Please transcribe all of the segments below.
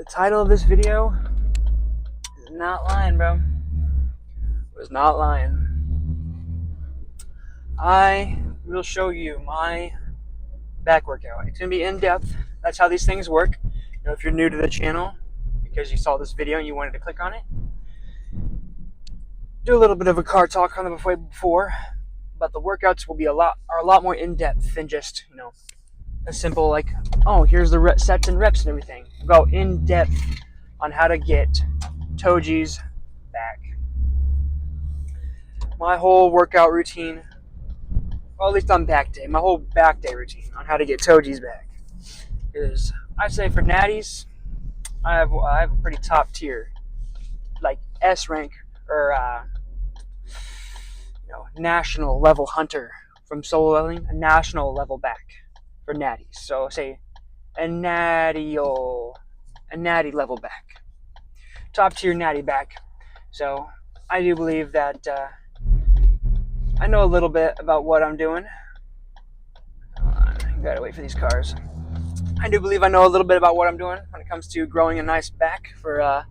title of this video is not lying, bro. It was not lying. I will show you my back workout. It's going to be in depth. That's how these things work. If you're new to the channel because you saw this video and you wanted to click on it, do a little bit of a car talk on the before, but the workouts will be a lot more in depth than just a simple like, oh, here's the sets and reps and everything. We'll go in depth on how to get Toji's back. My whole workout routine, well, at least on back day, my whole back day routine on how to get Toji's back is, I'd say for natties, I have a pretty top tier, like S rank or national level hunter from solo leveling, a national level back for natties. So say a natty level back, top tier natty back. So I do believe that I know a little bit about what I'm doing. Gotta wait for these cars. I do believe I know a little bit about what I'm doing when it comes to growing a nice back for a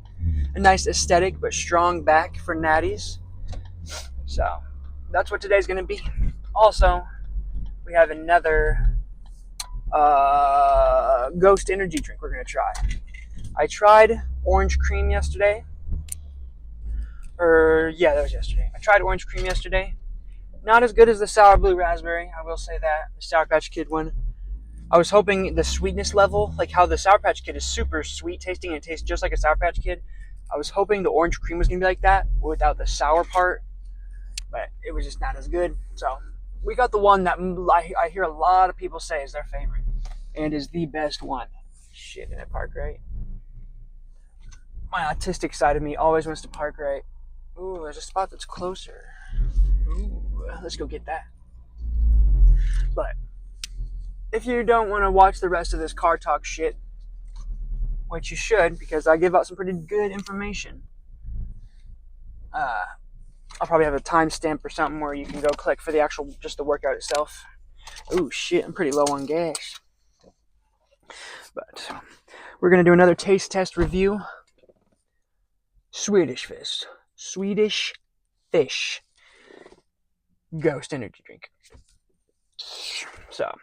nice aesthetic but strong back for natties. So that's what today's going to be. Also, we have another ghost energy drink we're going to try. I tried orange cream yesterday. That was yesterday. I tried orange cream yesterday. Not as good as the sour blue raspberry, I will say that. The Sour Patch Kid one. I was hoping the sweetness level, like how the Sour Patch Kid is super sweet tasting and it tastes just like a Sour Patch Kid. I was hoping the orange cream was going to be like that without the sour part, but it was just not as good. So we got the one that I hear a lot of people say is their favorite and is the best one. Shit, did I park right? My autistic side of me always wants to park right. Ooh, there's a spot that's closer. Ooh, let's go get that. But if you don't want to watch the rest of this car talk shit, which you should, because I give out some pretty good information, I'll probably have a timestamp or something where you can go click for the actual, just the workout itself. Ooh, shit, I'm pretty low on gas. But we're going to do another taste test review. Swedish fish ghost energy drink. So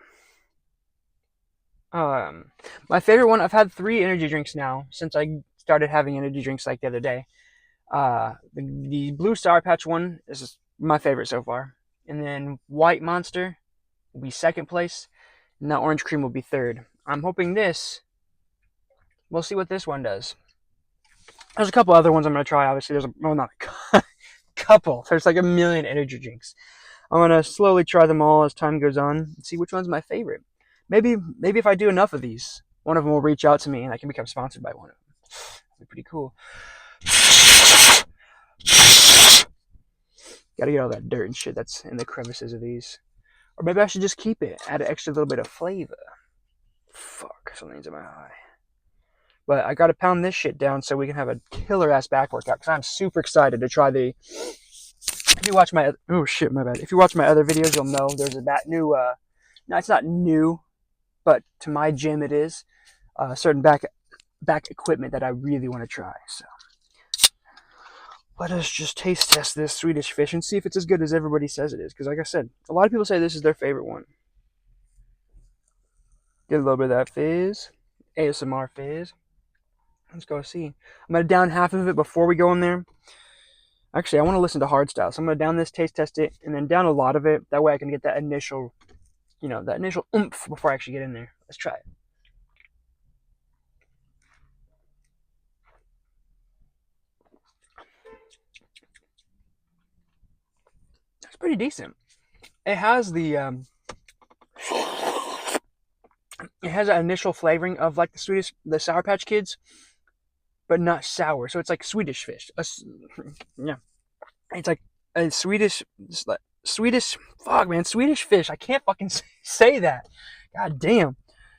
my favorite one, I've had 3 energy drinks now since I started having energy drinks like the other day. The blue Sour Patch one is my favorite so far, and then White Monster will be second place, and that orange cream will be third. I'm hoping we'll see what this one does. There's a couple other ones I'm going to try. Obviously, not a couple. There's like a million energy drinks. I'm going to slowly try them all as time goes on and see which one's my favorite. Maybe if I do enough of these, one of them will reach out to me and I can become sponsored by one of them. That'd be pretty cool. Gotta get all that dirt and shit that's in the crevices of these. Or maybe I should just keep it, add an extra little bit of flavor. Fuck, something's in my eye. But I gotta pound this shit down so we can have a killer ass back workout, because I'm super excited to try the. If you watch my my bad. If you watch my other videos, you'll know there's that new. No, it's not new, but to my gym it is. Certain back equipment that I really want to try. So let us just taste test this Swedish fish and see if it's as good as everybody says it is. Because like I said, a lot of people say this is their favorite one. Get a little bit of that fizz, ASMR fizz. Let's go see. I'm going to down half of it before we go in there. Actually, I want to listen to hardstyle. So I'm going to down this, taste test it, and then down a lot of it. That way I can get that initial, oomph before I actually get in there. Let's try it. It's pretty decent. It has the, it has that initial flavoring of like the Sour Patch Kids, but not sour. So it's like Swedish fish. Yeah. It's like a Swedish fish. I can't fucking say that. God damn.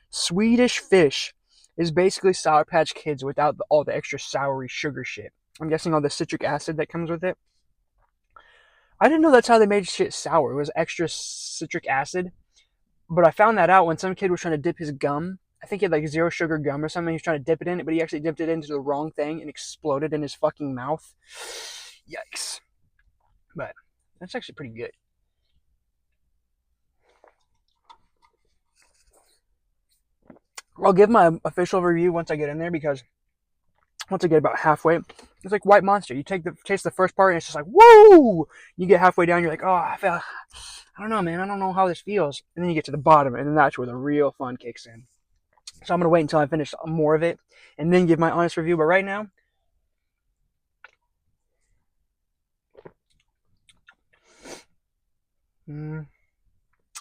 Swedish fish is basically Sour Patch Kids without all the extra soury sugar shit. I'm guessing all the citric acid that comes with it. I didn't know that's how they made shit sour. It was extra citric acid. But I found that out when some kid was trying to dip his gum I think he had like zero sugar gum or something. He was trying to dip it in, but he actually dipped it into the wrong thing and exploded in his fucking mouth. Yikes. But that's actually pretty good. I'll give my official review once I get in there, because once I get about halfway, it's like White Monster. You taste the first part and it's just like, woo! You get halfway down, you're like, oh, I don't know, man. I don't know how this feels. And then you get to the bottom, and then that's where the real fun kicks in. So I'm going to wait until I finish more of it and then give my honest review. But right now, I'm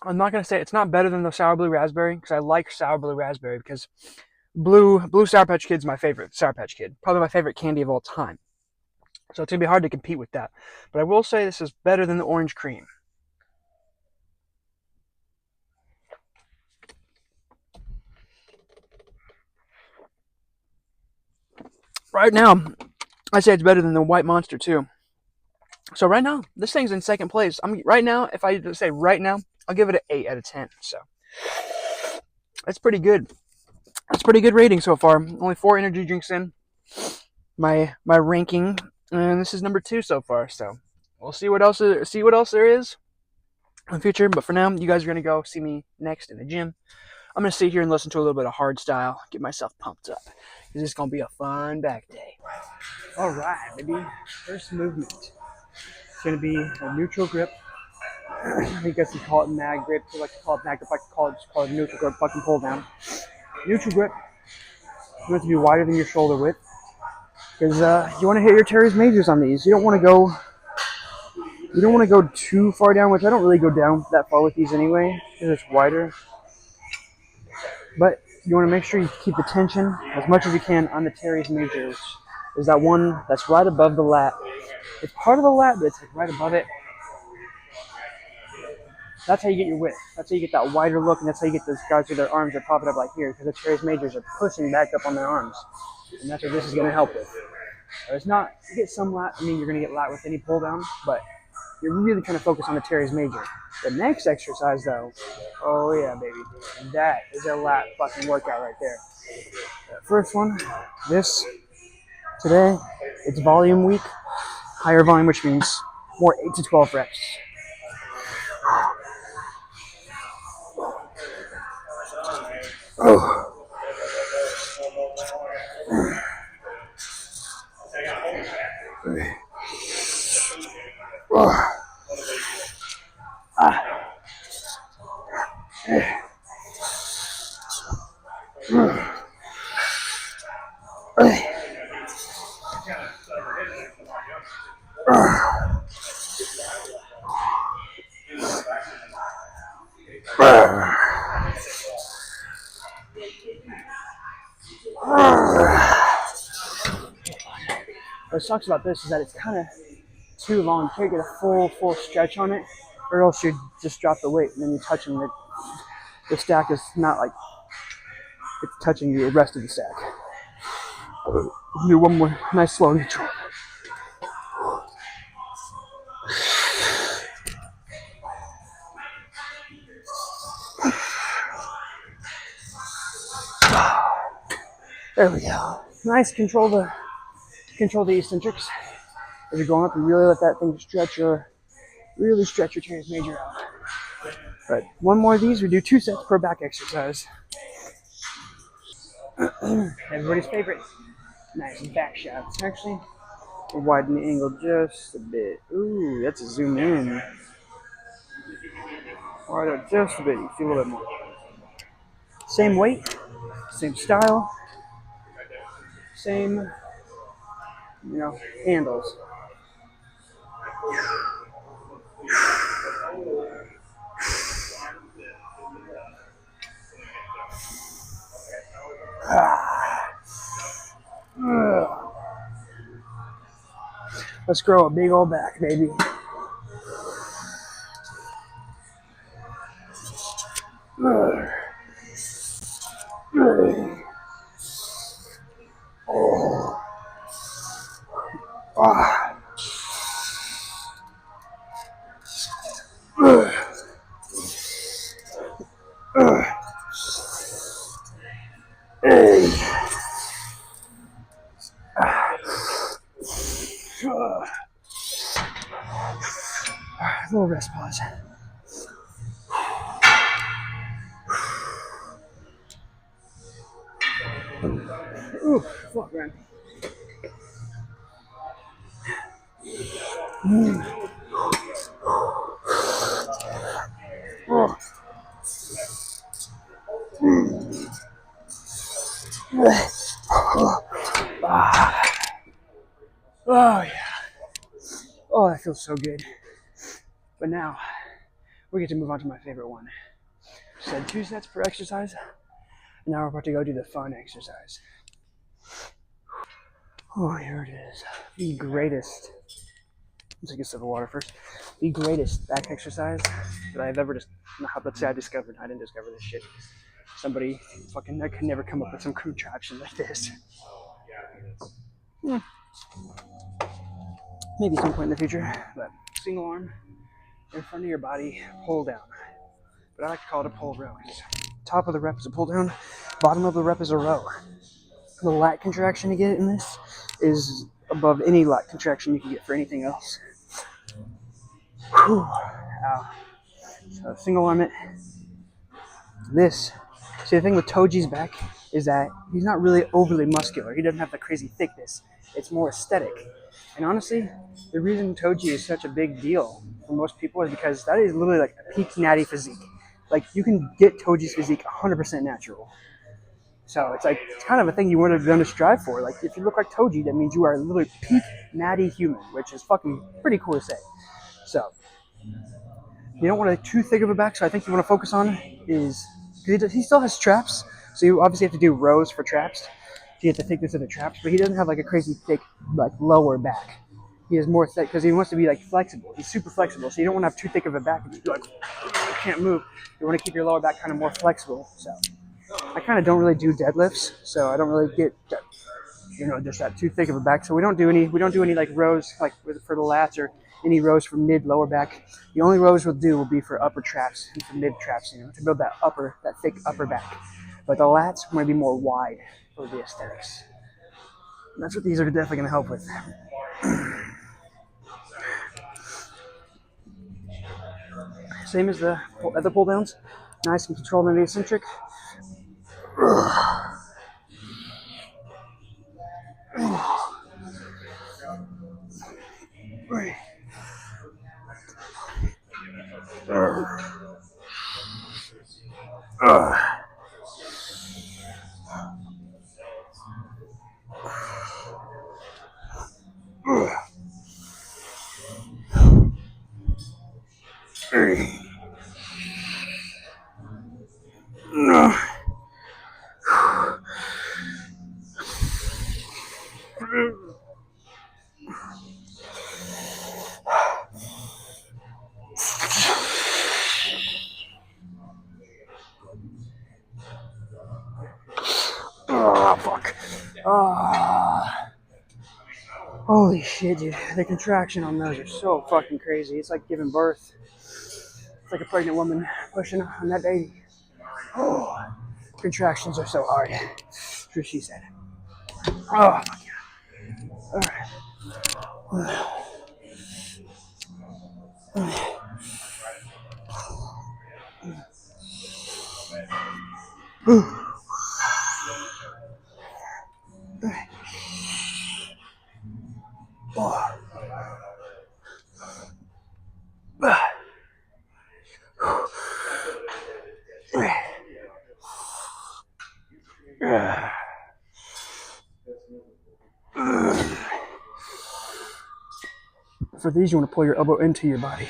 not going to say it's not better than the Sour Blue Raspberry, because I like Sour Blue Raspberry, because Blue Sour Patch Kid's my favorite Sour Patch Kid. Probably my favorite candy of all time. So it's going to be hard to compete with that. But I will say this is better than the Orange Cream. Right now, I say it's better than the White Monster too. So right now, this thing's in second place. Right now, if I say right now, I'll give it an 8 out of 10. So that's pretty good. That's pretty good rating so far. Only 4 energy drinks in my ranking, and this is number 2 so far. So we'll see what else there is in the future. But for now, you guys are gonna go see me next in the gym. I'm gonna sit here and listen to a little bit of hard style, get myself pumped up. This is gonna be a fun back day. All right, baby. First movement. It's gonna be a neutral grip. I guess you call it mag grip. You like to call it mag grip. I like to call it neutral grip. Fucking pull down. Neutral grip. You want it to be wider than your shoulder width, because you want to hit your teres majors on these. You don't want to go too far down, which I don't really go down that far with these anyway, because it's wider. But you want to make sure you keep the tension as much as you can on the teres major, which is that one that's right above the lat. It's part of the lat, but it's like right above it. That's how you get your width. That's how you get that wider look, and that's how you get those guys with their arms that pop it up like here, because the teres majors are pushing back up on their arms. And that's what this is going to help with. It's not, you get some lat, I mean, you're going to get lat with any pull down, but you're really trying to focus on the teres major. The next exercise, though, oh yeah, baby, that is a lat fucking workout right there. The first one, today, it's volume week, higher volume, which means more 8 to 12 reps. Oh. What sucks about this is that it's kind of too long. You can't get a full stretch on it, or else you just drop the weight and then you're touching the stack is not like it's touching the rest of the stack. Do one more nice slow neutral. There we go. Nice. Control the eccentrics. As you're going up, you really let that thing stretch your teres major out. But one more of these, we do 2 sets per back exercise. Everybody's favorite. Nice back shots. Actually, we'll widen the angle just a bit. Ooh, that's a zoom in. Widen it just a bit. You feel a little bit more. Same weight, same style, same, handles. Let's grow a big old back, baby. Little rest pause. Ooh, fuck, man. Oh. Oh, yeah. Oh, that feels so good. But now, we get to move on to my favorite one. Said 2 sets per exercise. And now we're about to go do the fun exercise. Oh, here it is. The greatest. Let's take a sip of water first. The greatest back exercise that I've ever let's say I discovered. I didn't discover this shit. Somebody fucking that could never come up with some contraption like this. Maybe some point in the future, but single arm in front of your body, pull down. But I like to call it a pull row. Top of the rep is a pull down, bottom of the rep is a row. The lat contraction you get in this is above any lat contraction you can get for anything else. Whew. Ow. So single arm it. This. See, the thing with Toji's back is that he's not really overly muscular. He doesn't have the crazy thickness. It's more aesthetic. And honestly, the reason Toji is such a big deal for most people is because that is literally like a peak natty physique. Like, you can get Toji's physique 100% natural. So it's like, it's kind of a thing you want to strive for. Like, if you look like Toji, that means you are literally peak natty human, which is fucking pretty cool to say. So, you don't want too thick of a back, so I think you want to focus on is, because he still has traps, so you obviously have to do rows for traps to get the thickness of the traps, but he doesn't have like a crazy thick, like, lower back. He has more thick, because he wants to be like flexible. He's super flexible, so you don't want to have too thick of a back and just be like, you can't move. You want to keep your lower back kind of more flexible. So I kind of don't really do deadlifts, so I don't really get just that too thick of a back. So we don't do any like rows like for the lats or any rows for mid lower back. The only rows we'll do will be for upper traps and for mid traps, to build that thick upper back. But the lats might be more wide for the aesthetics. And that's what these are definitely going to help with. Same as the other pull downs. Nice and controlled and eccentric. Oh, fuck. Holy shit, dude. The contraction on those are so fucking crazy. It's like giving birth. It's like a pregnant woman pushing on that baby. Oh, contractions are so hard. That's what she said. Oh, fuck yeah. Alright. For these, you want to pull your elbow into your body.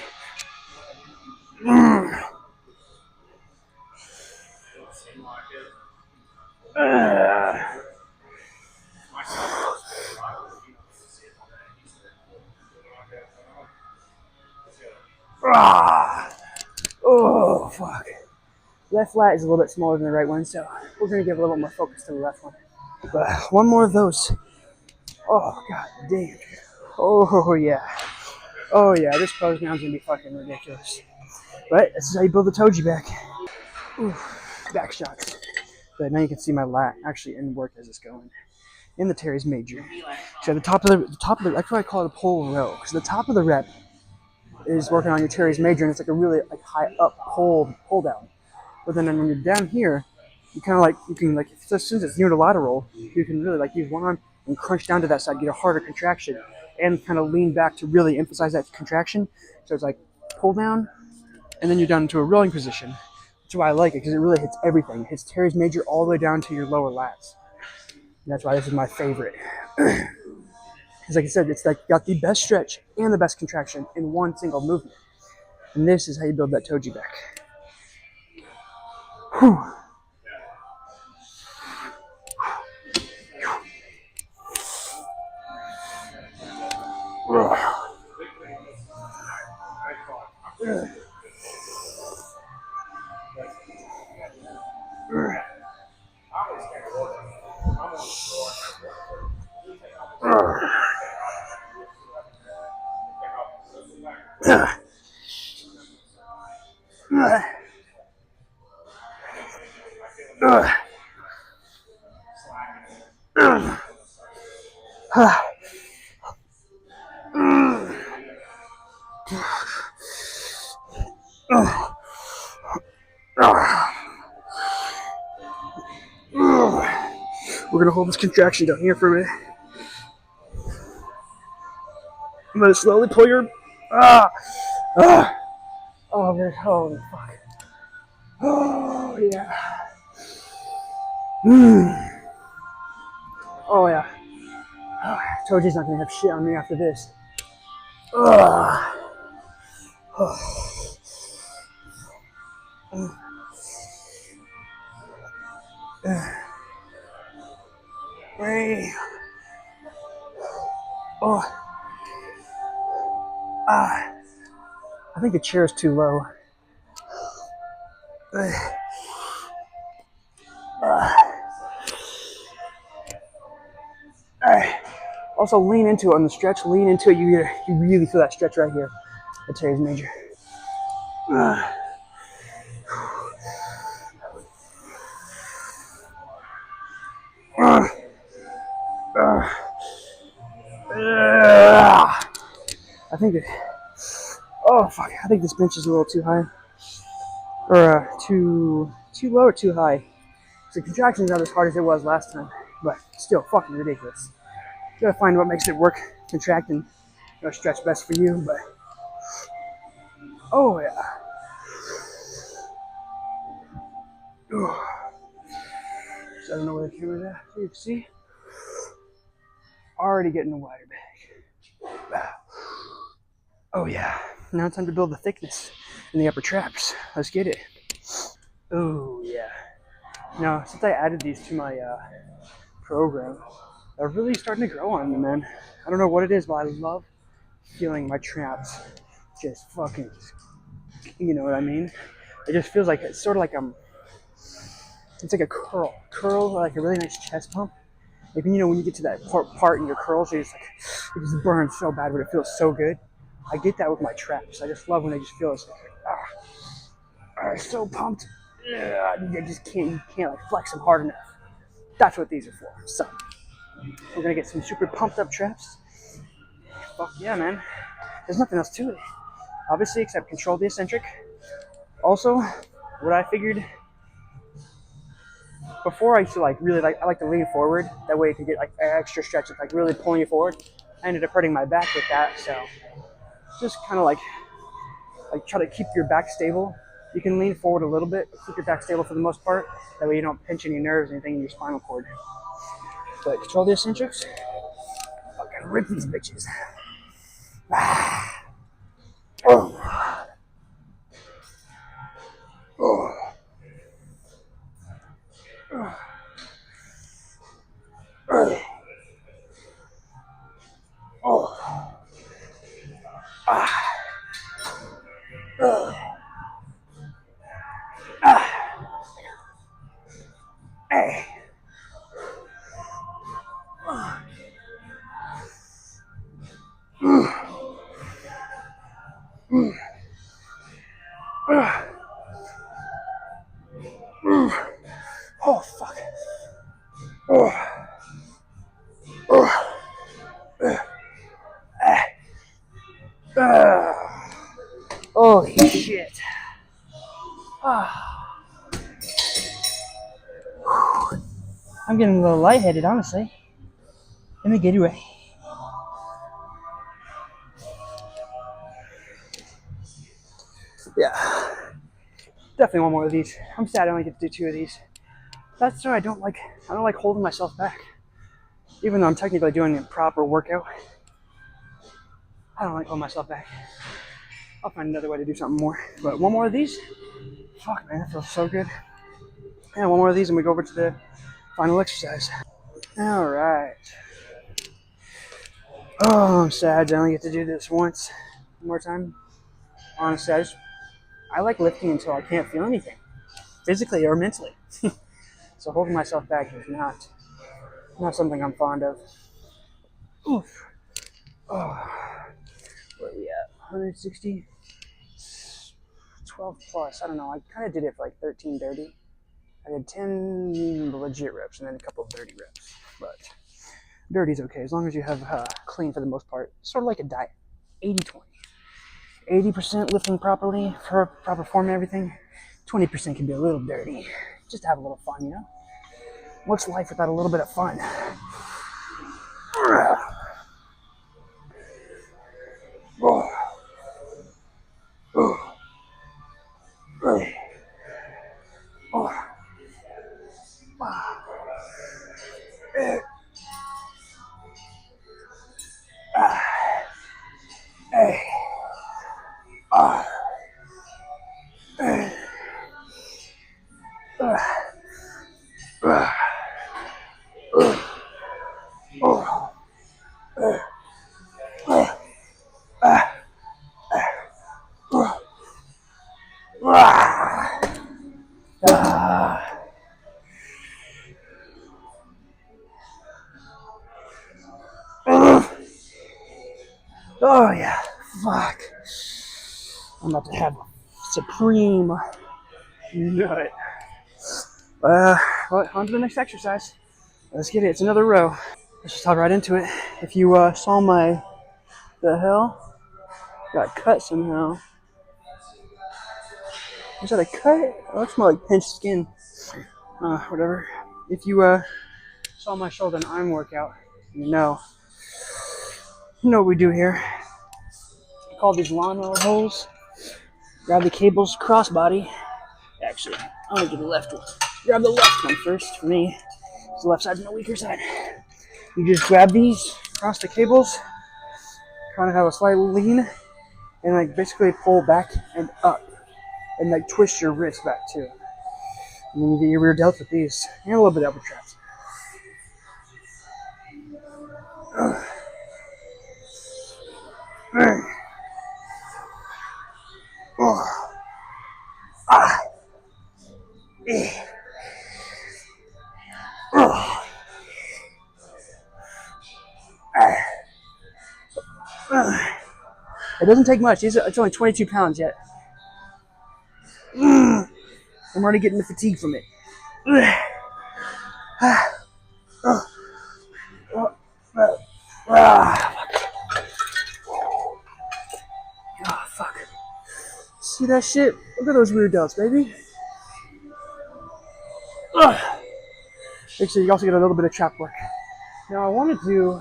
Oh, fuck. Left lat is a little bit smaller than the right one, so we're going to give a little more focus to the left one. But one more of those. Oh, god damn. Oh, yeah. Oh, yeah, this pose now is going to be fucking ridiculous. But this is how you build the Toji back. Ooh, back shots. But now you can see my lat actually in work as it's going. In the teres major. So the top of the, that's why I call it a pull row. Because the top of the rep is working on your teres major, and it's like a really like high up pull down. But then when you're down here, you kind of like, you can like, since it's unilateral, you can really like use one arm and crunch down to that side, get a harder contraction, and kind of lean back to really emphasize that contraction. So it's like pull down, and then you're down into a rowing position. That's why I like it, because it really hits everything. It hits teres major all the way down to your lower lats. And that's why this is my favorite. Because like I said, it's like got the best stretch and the best contraction in one single movement. And this is how you build that Toji back. Whew. We're gonna hold this contraction down here for a minute. I'm gonna slowly pull your oh man, holy fuck. Oh yeah. Oh yeah. Oh, Toji's not gonna have shit on me after this. Oh. Hey. Oh. I think the chair is too low. Also lean into it on the stretch. Lean into it. You really feel that stretch right here. The teres major. I think it. Oh fuck! I think this bench is a little too high, or too low or too high. So the contraction's not as hard as it was last time, but still fucking ridiculous. You gotta find what makes it work, contract, and stretch best for you. But oh yeah. So I don't know where the camera's at. So you can see, already getting a wider bag. Oh yeah. Now it's time to build the thickness in the upper traps. Let's get it. Oh yeah. Now, since I added these to my program, they're really starting to grow on me, man. I don't know what it is, but I love feeling my traps just fucking, you know what I mean? It just feels like, it's sort of like it's like a curl, like a really nice chest pump. Like, you know, when you get to that part in your curls, you're just like, it just burns so bad, but it feels so good. I get that with my traps. I just love when they just feel so pumped. You just can't like flex them hard enough. That's what these are for. So we're gonna get some super pumped up traps. Fuck yeah, man. There's nothing else to it, obviously, except control the eccentric. Also, what I figured before, I used to like really I like to lean forward. That way you can get like extra stretch of like really pulling you forward. I ended up hurting my back with that, so just kind of like try to keep your back stable. You can lean forward a little bit, but keep your back stable for the most part. That way you don't pinch any nerves or anything in your spinal cord. But control the eccentrics. Fucking rip these bitches. Oh. Oh. Hey. Oh fuck. Oh shit. I'm getting a little lightheaded, honestly. Let me get away. Yeah. Definitely one more of these. I'm sad I only get to do 2 of these. That's why I don't like holding myself back. Even though I'm technically doing a proper workout, I don't like holding myself back. I'll find another way to do something more. But one more of these? Fuck, man, that feels so good. Yeah, one more of these and we go over to the final exercise. All right. Oh, I'm sad I only get to do this once. One more time. Honestly, I like lifting until I can't feel anything, physically or mentally. So holding myself back is not something I'm fond of. Oof. Oh. Where are we at? 160? 12 plus. I don't know. I kind of did it for like 13 dirty. I did 10 legit reps and then a couple of dirty reps. But dirty's okay as long as you have clean for the most part. Sort of like a diet. 80-20. 80% lifting properly for proper form and everything. 20% can be a little dirty. Just to have a little fun, you know? What's life without a little bit of fun? Oh yeah, fuck. I'm about to have a supreme nut. Well, on to the next exercise. Let's get it. It's another row. Let's just hop right into it. If you saw the hell? Got cut somehow. Is that a cut? It looks more like pinched skin. Whatever. If you saw my shoulder and arm workout, you know what we do here. We call these lawnmower holes. Grab the cables crossbody. Actually, I'm gonna do the left one. Grab the left one first for me. The left side's my weaker side. You just grab these across the cables, kind of have a slight lean, and like basically pull back and up, and like twist your wrist back too. And then you get your rear delts with these, and a little bit of upper traps. It doesn't take much. It's only 22 pounds yet. I'm already getting the fatigue from it. Oh, fuck. See that shit? Look at those rear delts, baby. Make sure you also get a little bit of trap work. Now I want to do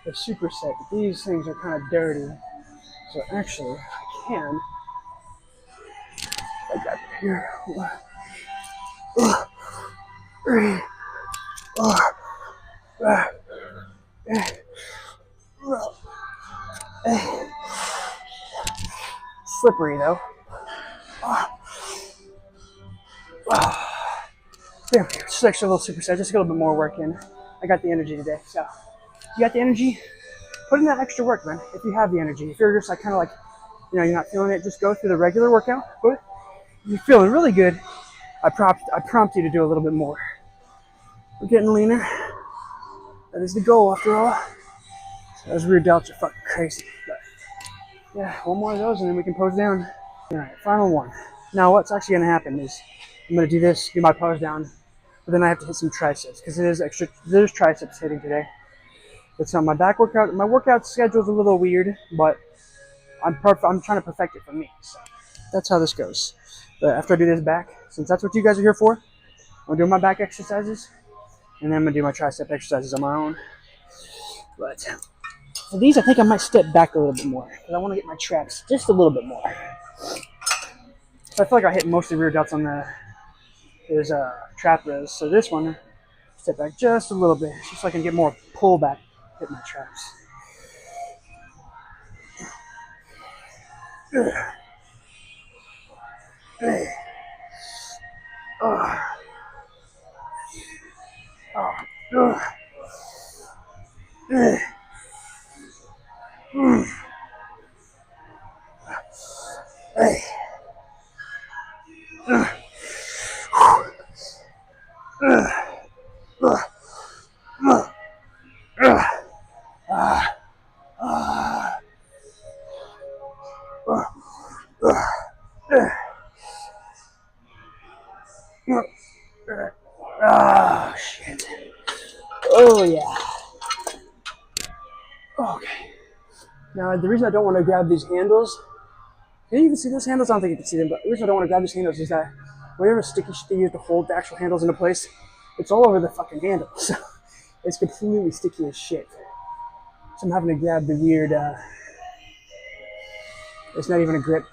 a superset, but these things are kind of dirty. So actually, I can. I got here. Slippery though. There, just an extra little superset, just a little bit more work in. I got the energy today, so you got the energy. Put in that extra work, man. If you have the energy, if you're just like kind of like, you're not feeling it, just go through the regular workout. But if you're feeling really good, I prompt you to do a little bit more. We're getting leaner. That is the goal, after all. So those rear delts are fucking crazy. But yeah, one more of those, and then we can pose down. All right, final one. Now, what's actually gonna happen is I'm gonna do this, do my pose down, but then I have to hit some triceps because there's triceps hitting today. It's on my back workout. My workout schedule is a little weird, but I'm trying to perfect it for me. So that's how this goes. But after I do this back, since that's what you guys are here for, I'm doing my back exercises, and then I'm gonna do my tricep exercises on my own. But for these, I think I might step back a little bit more because I want to get my traps just a little bit more. So I feel like I hit most of the rear delts on those trap rows. So this one, step back just a little bit, just so I can get more pull back, hit my traps. Oh, shit. Oh, yeah. Okay. Now, the reason I don't want to grab these handles, can you even see those handles? I don't think you can see them, but the reason I don't want to grab these handles is that whenever sticky shit they use to hold the actual handles into place, it's all over the fucking handle. So it's completely sticky as shit. So I'm having to grab the weird, it's not even a grip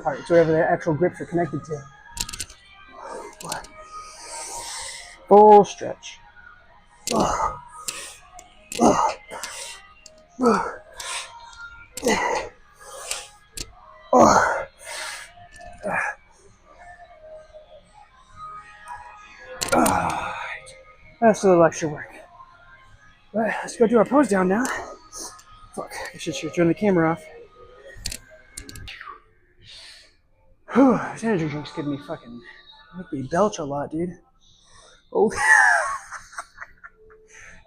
part. It's whatever the actual grips are connected to. Full stretch. That's a little extra work. All right, let's go do our pose down now. Fuck, I should turn the camera off. Whew, this energy drink's giving me fucking, make me belch a lot, dude. Oh,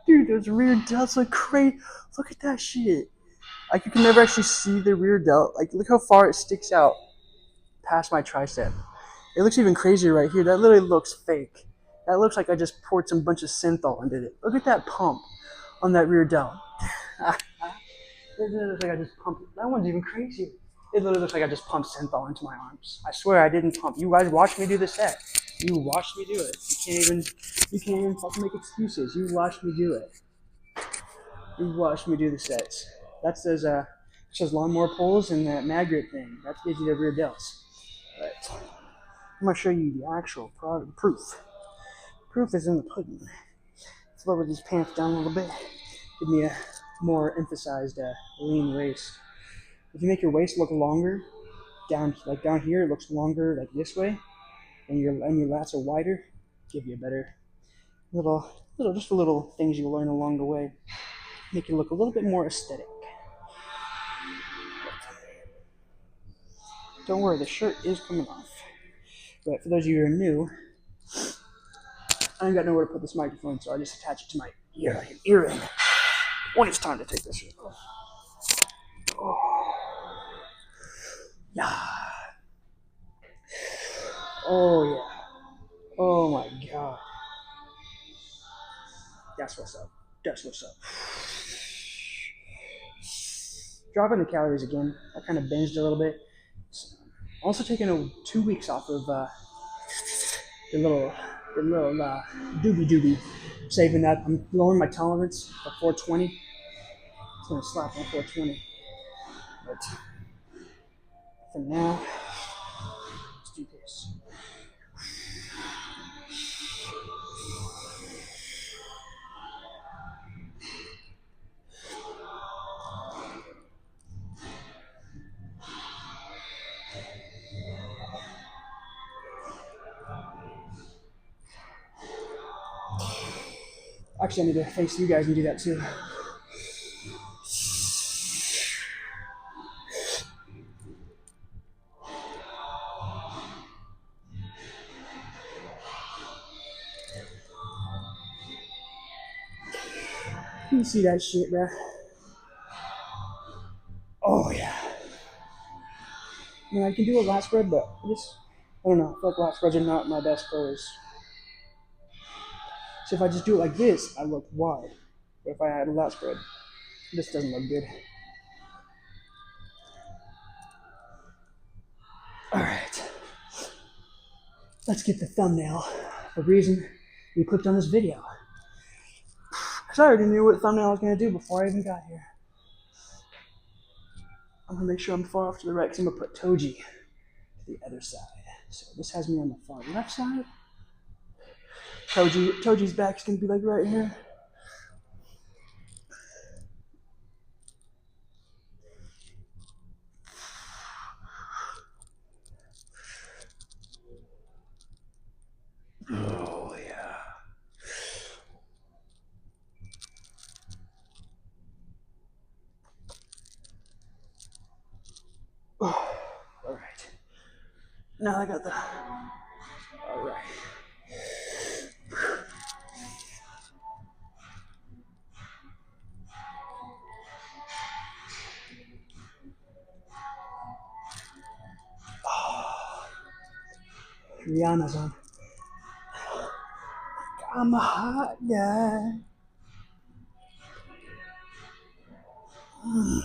dude, those rear delts look crazy. Look at that shit. Like, you can never actually see the rear delt. Like, look how far it sticks out past my tricep. It looks even crazier right here. That literally looks fake. That looks like I just poured some bunch of synthol and did it. Look at that pump on that rear delt. It looks like I just pumped it. That one's even crazier. It literally looks like I just pumped synthol into my arms. I swear I didn't pump. You guys watched me do the set. You watched me do it. You can't even fucking make excuses. You watched me do it. You watched me do the sets. That's those lawnmower poles and that mag grip thing. That gives you the rear delts. But I'm gonna show you the actual proof. Proof is in the pudding. Let's lower these pants down a little bit. Give me a more emphasized lean waist. If you make your waist look longer, down here it looks longer like this way, and your lats are wider, give you a better just a little things you'll learn along the way. Make you look a little bit more aesthetic. Don't worry, the shirt is coming off. But for those of you who are new, I ain't got nowhere to put this microphone, so I just attach it to my earring when it's time to take this shirt off. Oh. Yeah. Oh, yeah. Oh, my God. That's what's up. That's what's up. Dropping the calories again. I kind of binged a little bit. Also taking 2 weeks off of the little doobie. Saving that. I'm lowering my tolerance to 420. It's going to slap on 420. But for now, let's do this. Actually, I need to face you guys and do that too. You see that shit, bruh? Oh, yeah. I mean, I can do a lat spread, but I don't know. I feel like lat spreads are not my best pose. So if I just do it like this, I look wide. But if I had a lat spread, this doesn't look good. All right, let's get the thumbnail. The reason you clicked on this video, because I already knew what thumbnail I was going to do before I even got here. I'm going to make sure I'm far off to the right because I'm going to put Toji to the other side. So this has me on the far left side. Toji's back is going to be like right here. Oh, yeah. Oh, all right. Now I got the... All right. Oh, Rihanna's on. I'm a hot guy. Oh.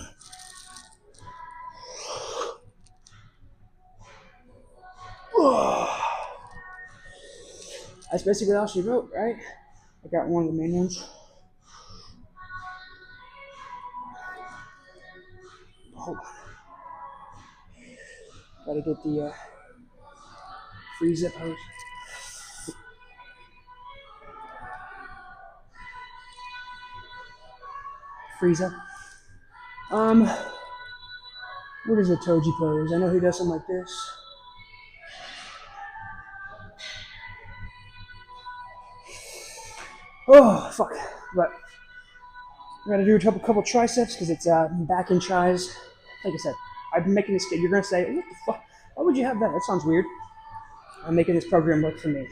That's basically all she wrote, right? I got one of the main ones. Hold on. Gotta get the free zip hose. Freeze up. What is a Toji pose? I know he does something like this. Oh, fuck. But I gotta do a couple triceps because it's back in tries. Like I said, I've been making this kid. You're gonna say, what the fuck? Why would you have that? That sounds weird. I'm making this program work for me.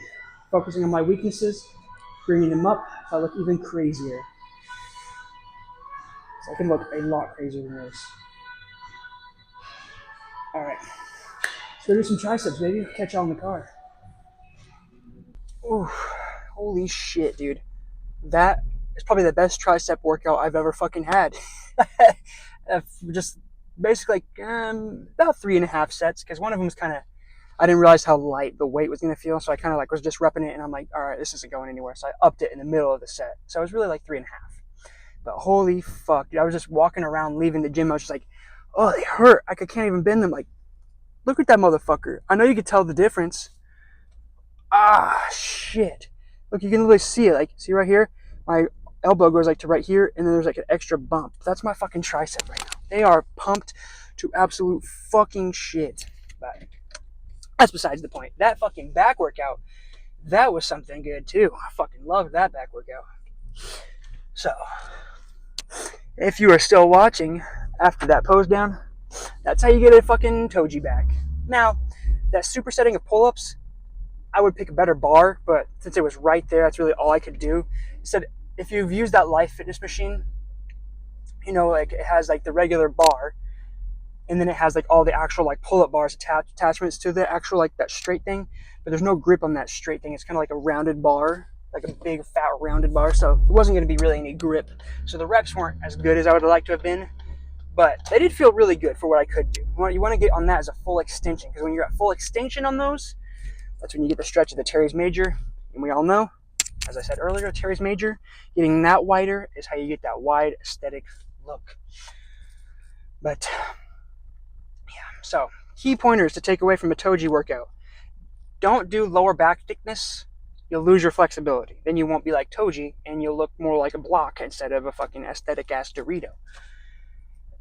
Focusing on my weaknesses, bringing them up, so I look even crazier. So I can look a lot crazier than this. Alright. Let's go do some triceps, baby. Catch y'all in the car. Ooh, holy shit, dude. That is probably the best tricep workout I've ever fucking had. Just basically about 3.5 sets, because one of them was kind of, I didn't realize how light the weight was going to feel, so I kind of like was just repping it, and I'm like, all right, this isn't going anywhere, so I upped it in the middle of the set. So it was really like 3.5. But holy fuck, dude, I was just walking around leaving the gym, I was just like, oh, they hurt. I can't even bend them. Like, look at that motherfucker. I know you could tell the difference. Ah, shit. Look, you can literally see it. Like, see right here? My elbow goes like to right here, and then there's like an extra bump. That's my fucking tricep right now. They are pumped to absolute fucking shit. But that's besides the point. That fucking back workout, that was something good too. I fucking loved that back workout. So, if you are still watching after that pose down, that's how you get a fucking Toji back. Now, that supersetting of pull-ups, I would pick a better bar, but since it was right there, that's really all I could do. Instead, if you've used that Life Fitness machine, you know, like it has like the regular bar, and then it has like all the actual like pull-up bars attachments to the actual like that straight thing, but there's no grip on that straight thing. It's kind of like a rounded bar, like a big fat rounded bar, so it wasn't going to be really any grip. So the reps weren't as good as I would have liked to have been, but they did feel really good for what I could do. What you want to get on that is a full extension, because when you're at full extension on those, that's when you get the stretch of the teres major, and we all know, as I said earlier, teres major, getting that wider is how you get that wide aesthetic look. But yeah, so key pointers to take away from a Toji workout. Don't do lower back thickness. You'll lose your flexibility. Then you won't be like Toji, and you'll look more like a block instead of a fucking aesthetic ass Dorito.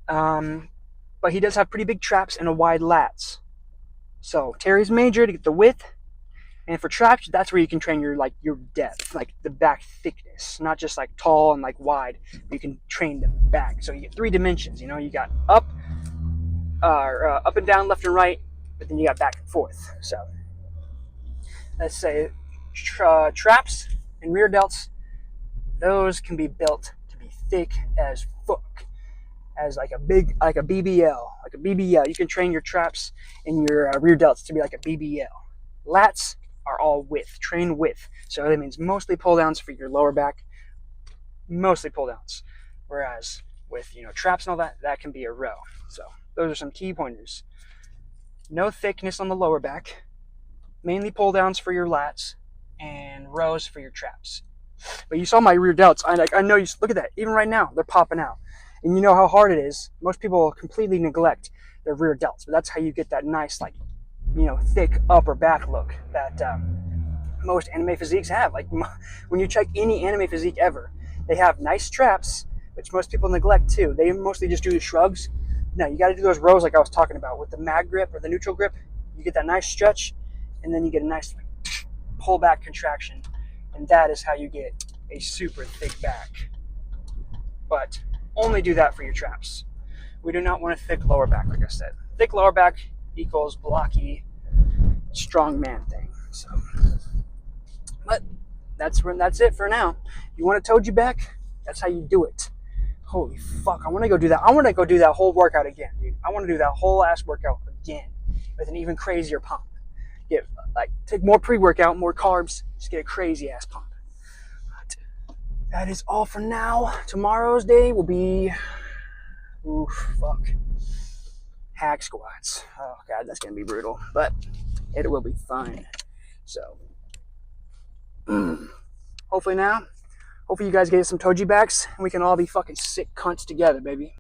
But he does have pretty big traps and a wide lats. So teres major to get the width, and for traps, that's where you can train your depth, like the back thickness, not just like tall and like wide. You can train the back. So you get 3 dimensions. You know, you got up and down, left and right, but then you got back and forth. So let's say traps and rear delts, those can be built to be thick as fuck, as like a BBL. You can train your traps and your rear delts to be like a BBL. Lats are all width, train width. So that means mostly pull downs for your lower back, mostly pull downs. Whereas with, traps and all that, that can be a row. So those are some key pointers. No thickness on the lower back, mainly pull downs for your lats, and rows for your traps. But you saw my rear delts. I know you look at that. Even right now, they're popping out. And you know how hard it is. Most people completely neglect their rear delts, but that's how you get that nice, like, thick upper back look that most anime physiques have. Like when you check any anime physique ever, they have nice traps, which most people neglect too. They mostly just do the shrugs. No, you got to do those rows like I was talking about with the mag grip or the neutral grip. You get that nice stretch, and then you get a nice pull back contraction, and that is how you get a super thick back. But only do that for your traps. We do not want a thick lower back, like I said. Thick lower back equals blocky, strong man thing. So, but that's it for now. You want a Toji back? That's how you do it. Holy fuck! I want to go do that. I want to go do that whole workout again, dude. I want to do that whole ass workout again with an even crazier pump. Take more pre-workout, more carbs, just get a crazy ass pump. But that is all for now. Tomorrow's day will be, hack squats. Oh god, that's gonna be brutal, but it will be fun. So, hopefully you guys get some Toji backs, and we can all be fucking sick cunts together, baby.